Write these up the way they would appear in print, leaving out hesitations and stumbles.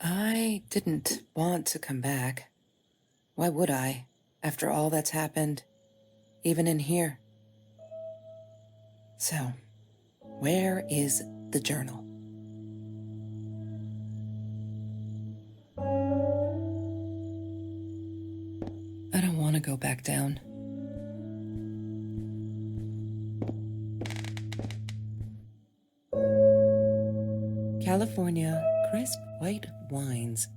I didn't want to come back. Why would I, after all that's happened, even in here? So, where is the journal? I don't want to go back down. California crisp white wines.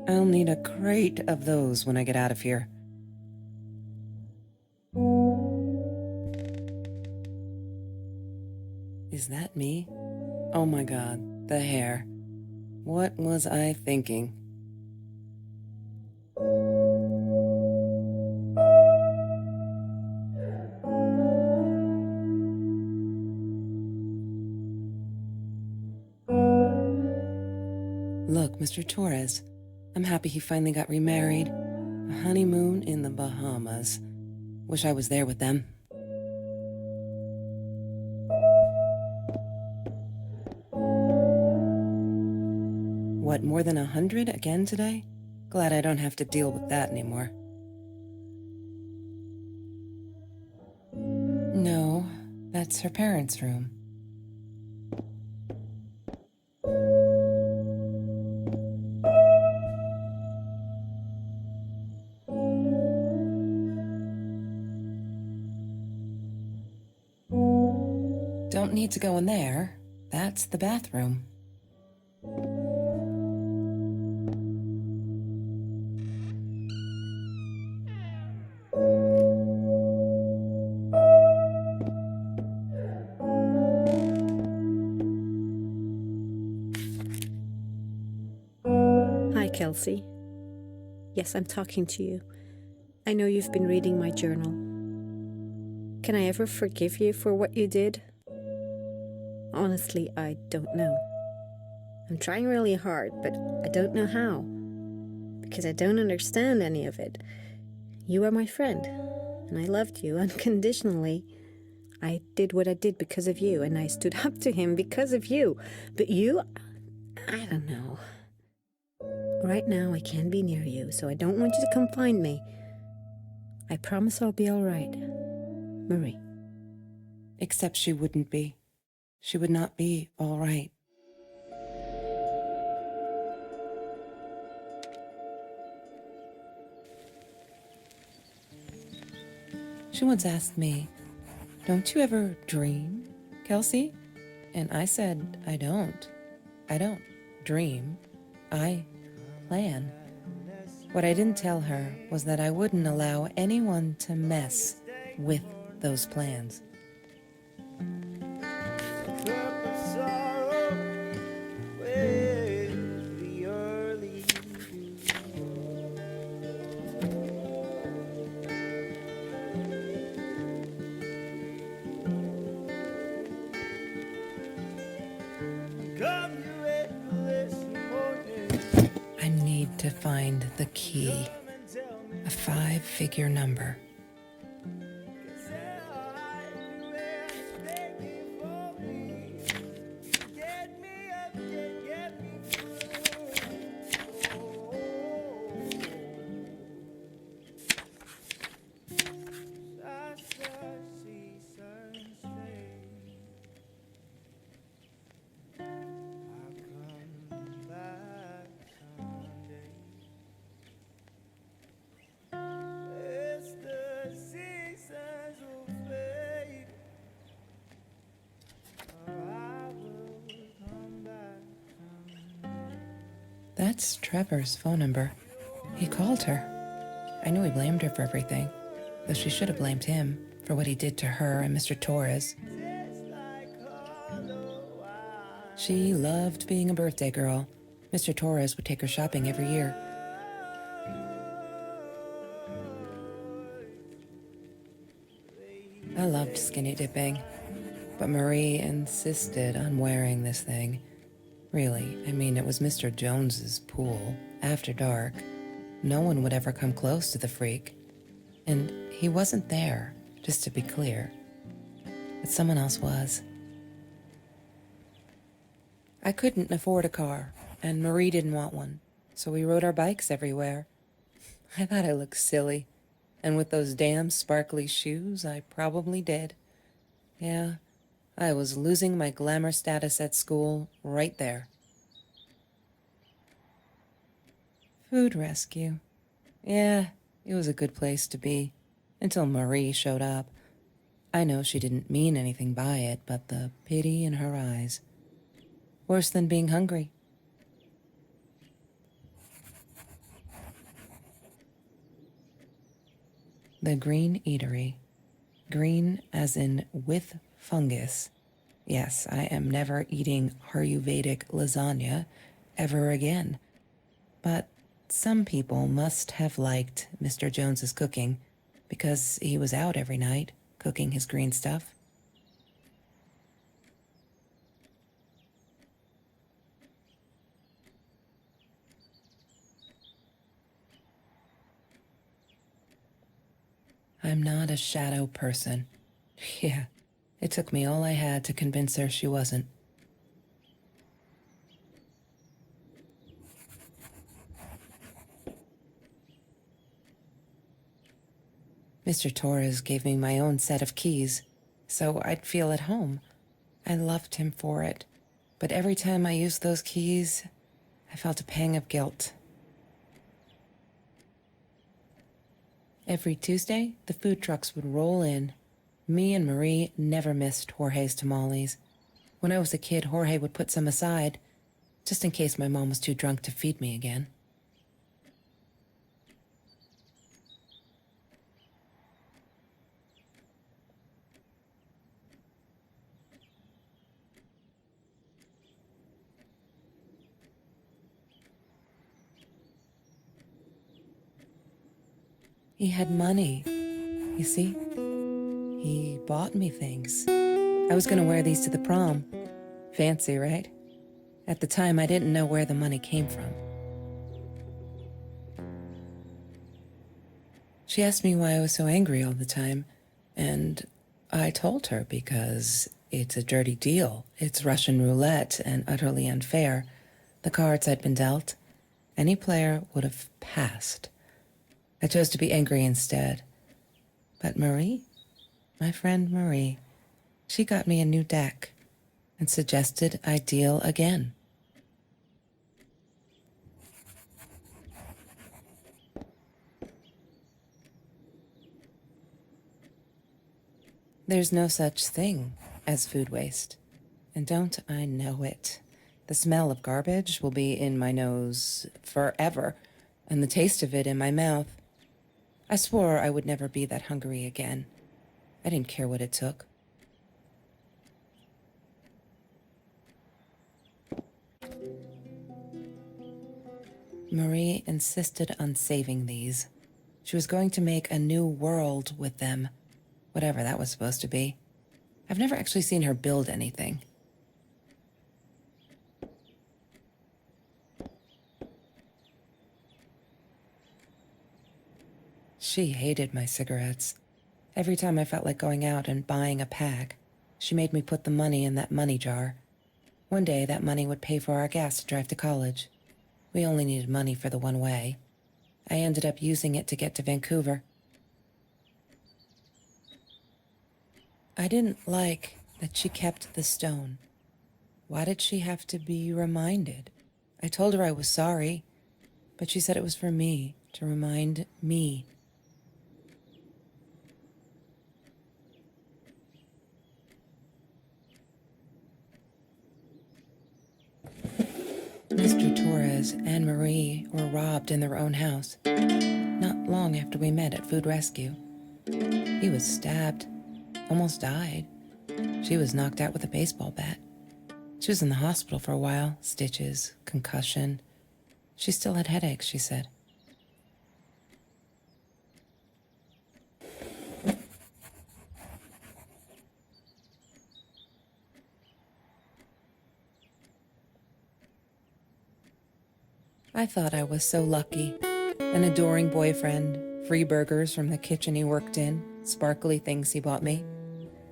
I'll need a crate of those when I get out of here. Is that me? Oh my God, the hair. What was I thinking? Look, Mr. Torres, I'm happy he finally got remarried. A honeymoon in the Bahamas. Wish I was there with them. What, more than 100 again today? Glad I don't have to deal with that anymore. No, that's her parents' room. Don't need to go in there. That's the bathroom. Hi, Kelsey. Yes, I'm talking to you. I know you've been reading my journal. Can I ever forgive you for what you did? Honestly, I don't know. I'm trying really hard, but I don't know how. Because I don't understand any of it. You are my friend, and I loved you unconditionally. I did what I did because of you, and I stood up to him because of you. But you, I don't know. Right now, I can't be near you, so I don't want you to come find me. I promise I'll be all right. Marie. Except she wouldn't be. She would not be all right. She once asked me, "Don't you ever dream, Kelsey?" And I said, I don't. I don't dream. I plan. What I didn't tell her was that I wouldn't allow anyone to mess with those plans. I need to find the key, a 5-figure number. That's Trevor's phone number. He called her. I knew he blamed her for everything, though she should have blamed him for what he did to her and Mr. Torres. She loved being a birthday girl. Mr. Torres would take her shopping every year. I loved skinny dipping, but Marie insisted on wearing this thing. Really, I mean, it was Mr. Jones's pool, after dark. No one would ever come close to the freak. And he wasn't there, just to be clear. But someone else was. I couldn't afford a car, and Marie didn't want one, so we rode our bikes everywhere. I thought I looked silly, and with those damn sparkly shoes, I probably did. Yeah, I was losing my glamour status at school right there. Food rescue. Yeah, it was a good place to be, until Marie showed up. I know she didn't mean anything by it, but the pity in her eyes. Worse than being hungry. The Green Eatery. Green as in with fungus. Yes, I am never eating Ayurvedic lasagna ever again. But some people must have liked Mr. Jones's cooking because he was out every night cooking his green stuff. I'm not a shadow person. Yeah, it took me all I had to convince her she wasn't. Mr. Torres gave me my own set of keys, so I'd feel at home. I loved him for it, but every time I used those keys, I felt a pang of guilt. Every Tuesday, the food trucks would roll in. Me and Marie never missed Jorge's tamales. When I was a kid, Jorge would put some aside, just in case my mom was too drunk to feed me again. He had money, you see? He bought me things. I was gonna wear these to the prom. Fancy, right? At the time, I didn't know where the money came from. She asked me why I was so angry all the time, and I told her because it's a dirty deal. It's Russian roulette and utterly unfair. The cards I'd been dealt, any player would have passed. I chose to be angry instead. But Marie, my friend Marie, she got me a new deck and suggested I deal again. There's no such thing as food waste. And don't I know it? The smell of garbage will be in my nose forever, and the taste of it in my mouth. I swore I would never be that hungry again. I didn't care what it took. Marie insisted on saving these. She was going to make a new world with them, whatever that was supposed to be. I've never actually seen her build anything. She hated my cigarettes. Every time I felt like going out and buying a pack, she made me put the money in that money jar. One day, that money would pay for our gas to drive to college. We only needed money for the one way. I ended up using it to get to Vancouver. I didn't like that she kept the stone. Why did she have to be reminded? I told her I was sorry, but she said it was for me, to remind me. Mr. Torres and Marie were robbed in their own house, not long after we met at Food Rescue. He was stabbed, almost died. She was knocked out with a baseball bat. She was in the hospital for a while, stitches, concussion. She still had headaches, she said. I thought I was so lucky. An adoring boyfriend, free burgers from the kitchen he worked in, sparkly things he bought me.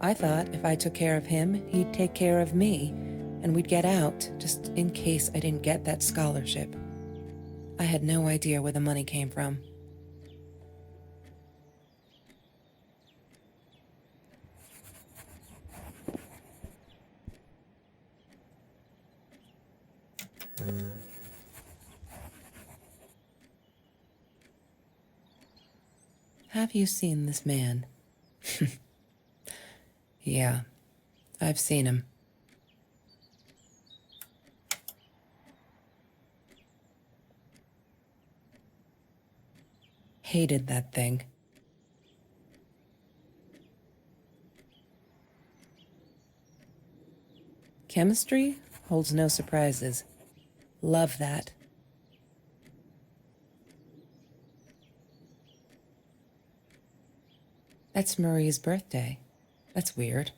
I thought if I took care of him, he'd take care of me, and we'd get out, just in case I didn't get that scholarship. I had no idea where the money came from. Have you seen this man? Yeah, I've seen him. Hated that thing. Chemistry holds no surprises. Love that. That's Marie's birthday. That's weird.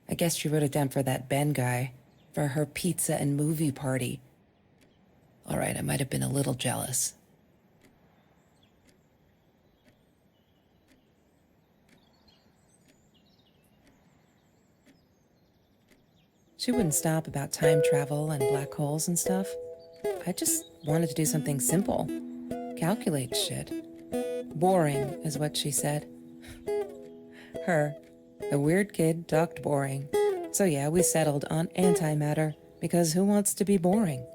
I guess she wrote it down for that Ben guy, for her pizza and movie party. All right, I might have been a little jealous. She wouldn't stop about time travel and black holes and stuff. I just wanted to do something simple. Calculate shit. Boring, is what she said. Her, the weird kid, talked boring. So yeah, we settled on antimatter, because who wants to be boring?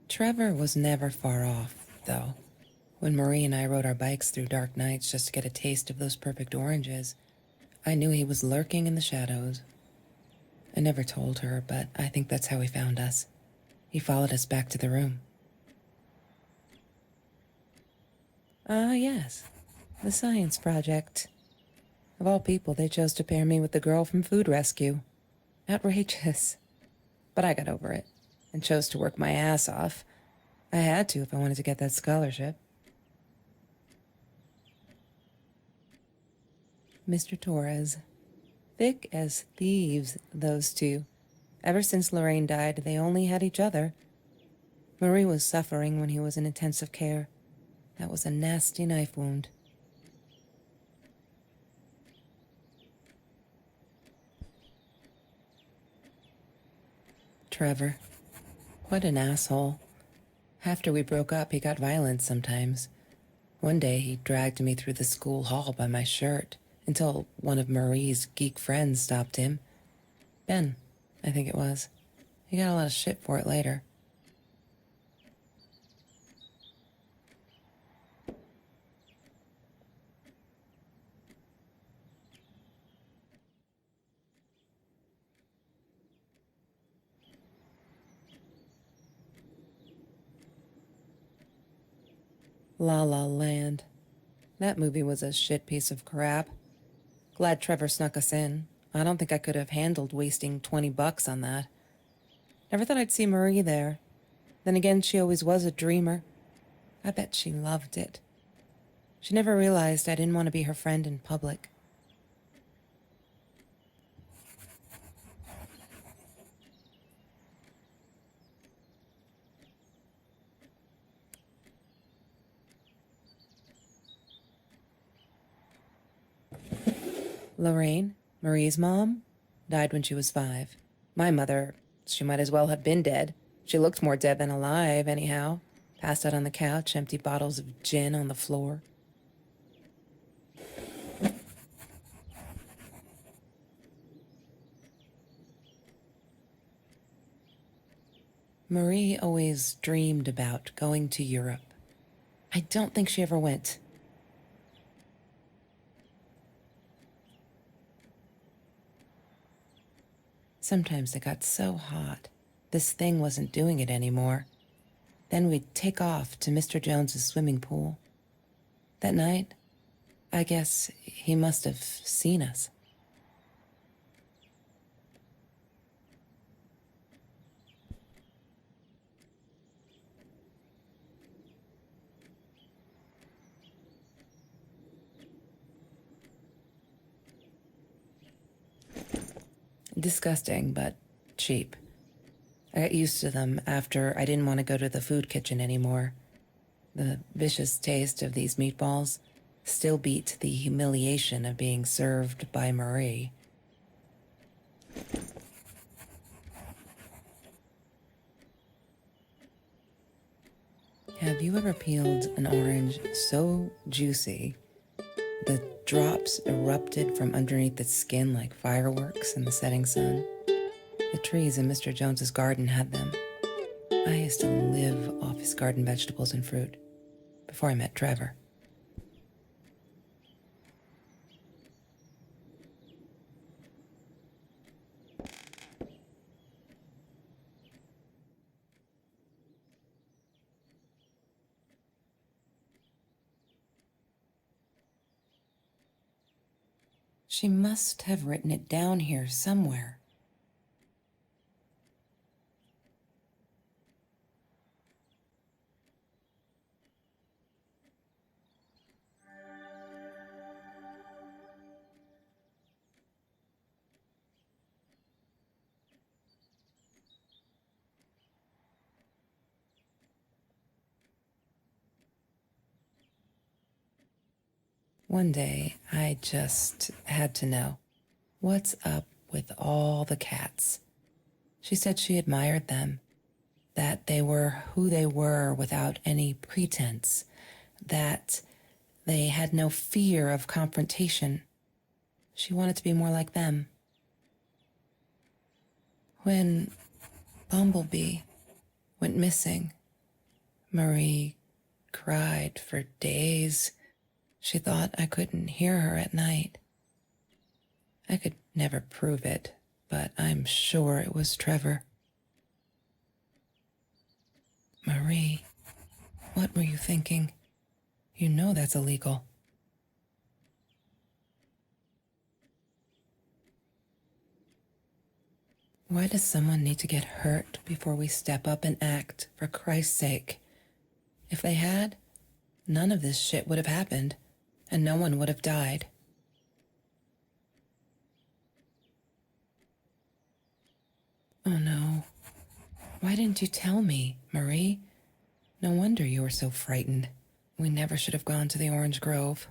Trevor was never far off, though. When Marie and I rode our bikes through dark nights just to get a taste of those perfect oranges, I knew he was lurking in the shadows. I never told her, but I think that's how he found us. He followed us back to the room. Ah, yes. The science project. Of all people, they chose to pair me with the girl from Food Rescue. Outrageous. But I got over it and chose to work my ass off. I had to if I wanted to get that scholarship. Mr. Torres. Thick as thieves, those two. Ever since Lorraine died, they only had each other. Marie was suffering when he was in intensive care. That was a nasty knife wound. Trevor. What an asshole. After we broke up, he got violent sometimes. One day, he dragged me through the school hall by my shirt until one of Marie's geek friends stopped him. Ben, I think it was. He got a lot of shit for it later. La La Land. That movie was a shit piece of crap. Glad Trevor snuck us in. I don't think I could have handled wasting $20 on that. Never thought I'd see Marie there. Then again, she always was a dreamer. I bet she loved it. She never realized I didn't want to be her friend in public. Lorraine, Marie's mom, died when she was 5. My mother, she might as well have been dead. She looked more dead than alive, anyhow. Passed out on the couch, empty bottles of gin on the floor. Marie always dreamed about going to Europe. I don't think she ever went. Sometimes it got so hot, this thing wasn't doing it anymore. Then we'd take off to Mr. Jones's swimming pool. That night, I guess he must have seen us. Disgusting, but cheap. I got used to them after I didn't want to go to the food kitchen anymore. The vicious taste of these meatballs still beat the humiliation of being served by Marie. Have you ever peeled an orange so juicy the drops erupted from underneath its skin like fireworks in the setting sun? The trees in Mr. Jones's garden had them. I used to live off his garden vegetables and fruit before I met Trevor. She must have written it down here somewhere. One day, I just had to know, what's up with all the cats? She said she admired them, that they were who they were without any pretense, that they had no fear of confrontation. She wanted to be more like them. When Bumblebee went missing, Marie cried for days. She thought I couldn't hear her at night. I could never prove it, but I'm sure it was Trevor. Marie, what were you thinking? You know that's illegal. Why does someone need to get hurt before we step up and act, for Christ's sake? If they had, none of this shit would have happened, and no one would have died. Oh no. Why didn't you tell me, Marie? No wonder you were so frightened. We never should have gone to the orange grove.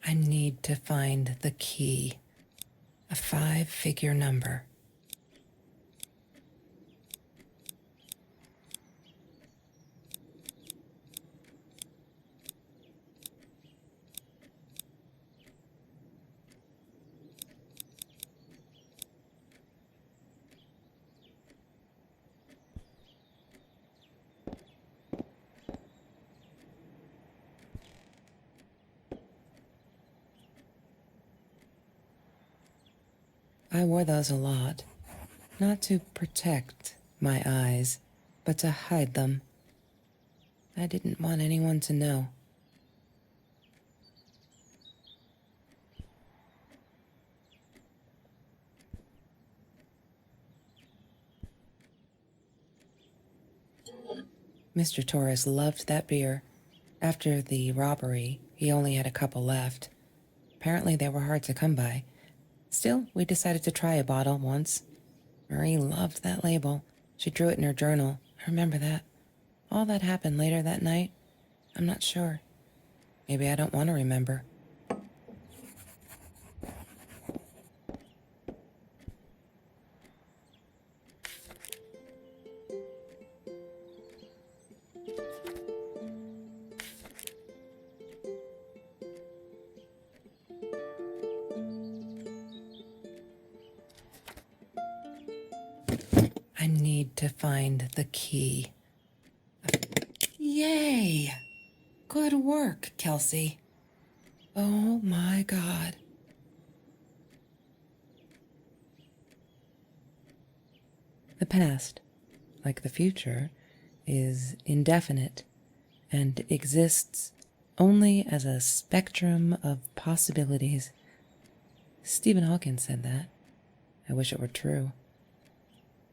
I need to find the key. A 5-figure number. I wore those a lot, not to protect my eyes, but to hide them. I didn't want anyone to know. Mr. Torres loved that beer. After the robbery, he only had a couple left. Apparently they were hard to come by. Still, we decided to try a bottle once. Marie loved that label. She drew it in her journal. I remember that. All that happened later that night, I'm not sure. Maybe I don't want to remember. I need to find the key. Yay! Good work, Kelsey. Oh my God. The past, like the future, is indefinite and exists only as a spectrum of possibilities. Stephen Hawking said that. I wish it were true.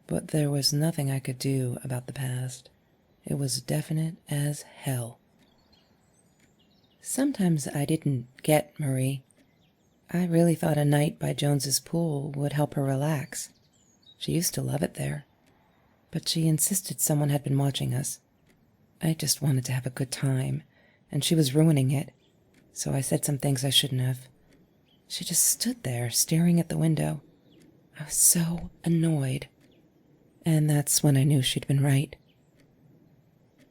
But there was nothing I could do about the past. It was definite as hell. Sometimes I didn't get Marie. I really thought a night by Jones's pool would help her relax. She used to love it there. But she insisted someone had been watching us. I just wanted to have a good time, and she was ruining it, so I said some things I shouldn't have. She just stood there, staring at the window. I was so annoyed. And that's when I knew she'd been right.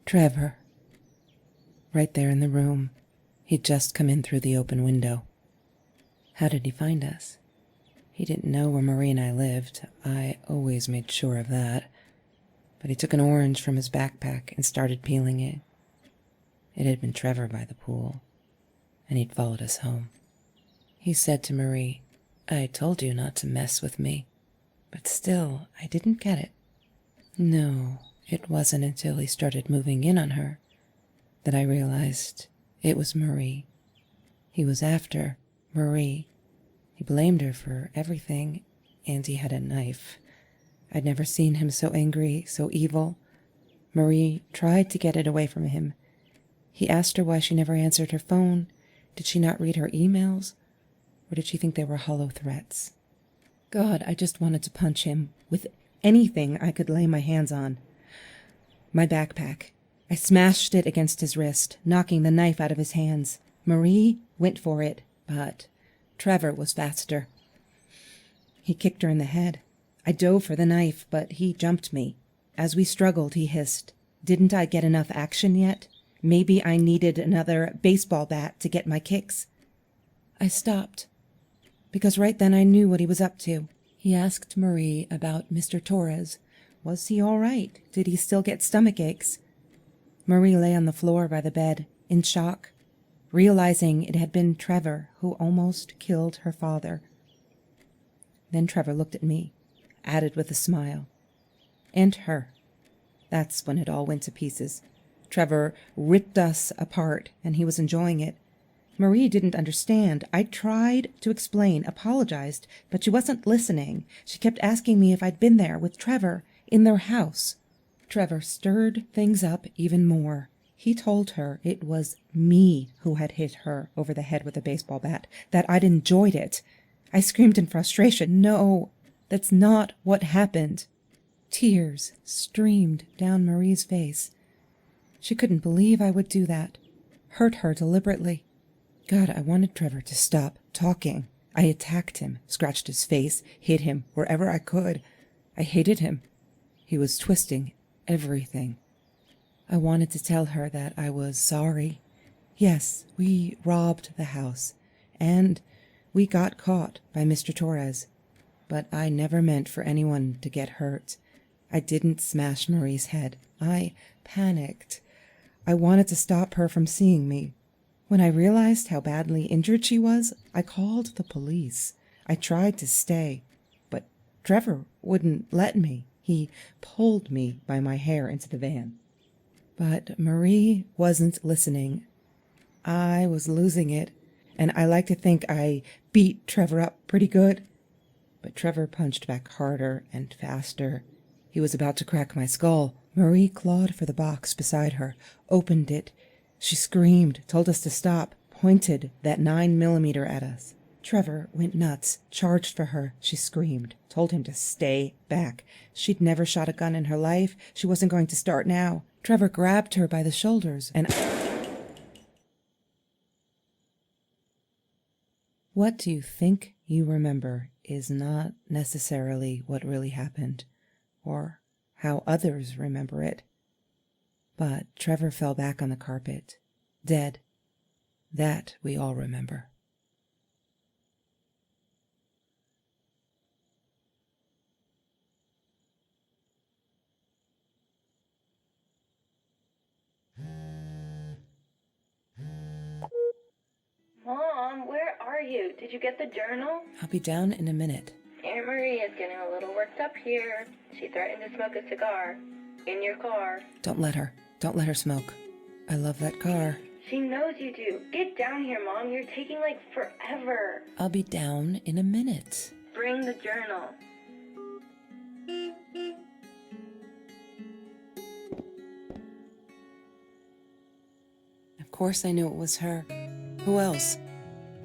Trevor. Right there in the room. He'd just come in through the open window. How did he find us? He didn't know where Marie and I lived. I always made sure of that. But he took an orange from his backpack and started peeling it. It had been Trevor by the pool, and he'd followed us home. He said to Marie, "I told you not to mess with me." But still, I didn't get it. No, it wasn't until he started moving in on her that I realized it was Marie. He was after Marie. He blamed her for everything, and he had a knife. I'd never seen him so angry, so evil. Marie tried to get it away from him. He asked her why she never answered her phone. Did she not read her emails? Or did she think they were hollow threats? God, I just wanted to punch him with anything I could lay my hands on. My backpack. I smashed it against his wrist, knocking the knife out of his hands. Marie went for it, but Trevor was faster. He kicked her in the head. I dove for the knife, but he jumped me. As we struggled, he hissed, "Didn't I get enough action yet? Maybe I needed another baseball bat to get my kicks." I stopped, because right then I knew what he was up to. He asked Marie about Mr. Torres. Was he all right? Did he still get stomach aches? Marie lay on the floor by the bed, in shock, realizing it had been Trevor who almost killed her father. Then Trevor looked at me, added with a smile, "And her." That's when it all went to pieces. Trevor ripped us apart, and he was enjoying it. Marie didn't understand. I tried to explain, apologized, but she wasn't listening. She kept asking me if I'd been there with Trevor in their house. Trevor stirred things up even more. He told her it was me who had hit her over the head with a baseball bat, that I'd enjoyed it. I screamed in frustration, "No, that's not what happened." Tears streamed down Marie's face. She couldn't believe I would do that, hurt her deliberately. God, I wanted Trevor to stop talking. I attacked him, scratched his face, hit him wherever I could. I hated him. He was twisting everything. I wanted to tell her that I was sorry. Yes, we robbed the house, and we got caught by Mr. Torres. But I never meant for anyone to get hurt. I didn't smash Marie's head. I panicked. I wanted to stop her from seeing me. When I realized how badly injured she was, I called the police. I tried to stay, but Trevor wouldn't let me. He pulled me by my hair into the van. But Marie wasn't listening. I was losing it, and I like to think I beat Trevor up pretty good. But Trevor punched back harder and faster. He was about to crack my skull. Marie clawed for the box beside her, opened it. She screamed, told us to stop, pointed that 9mm at us. Trevor went nuts, charged for her. She screamed, told him to stay back. She'd never shot a gun in her life. She wasn't going to start now. Trevor grabbed her by the shoulders and... What you think you remember is not necessarily what really happened, or how others remember it. But Trevor fell back on the carpet, dead. That we all remember. you? Did you get the journal? I'll be down in a minute. Aunt Marie is getting a little worked up here. She threatened to smoke a cigar. In your car. Don't let her. Don't let her smoke. I love that car. She knows you do. Get down here, Mom. You're taking, like, forever. I'll be down in a minute. Bring the journal. Of course I knew it was her. Who else?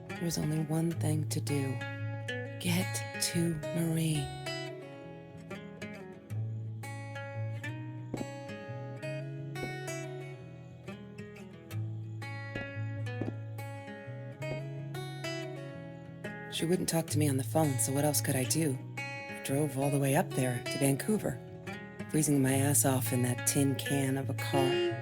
There was only one thing to do. Get to Marie. She wouldn't talk to me on the phone, so what else could I do? I drove all the way up there to Vancouver, freezing my ass off in that tin can of a car.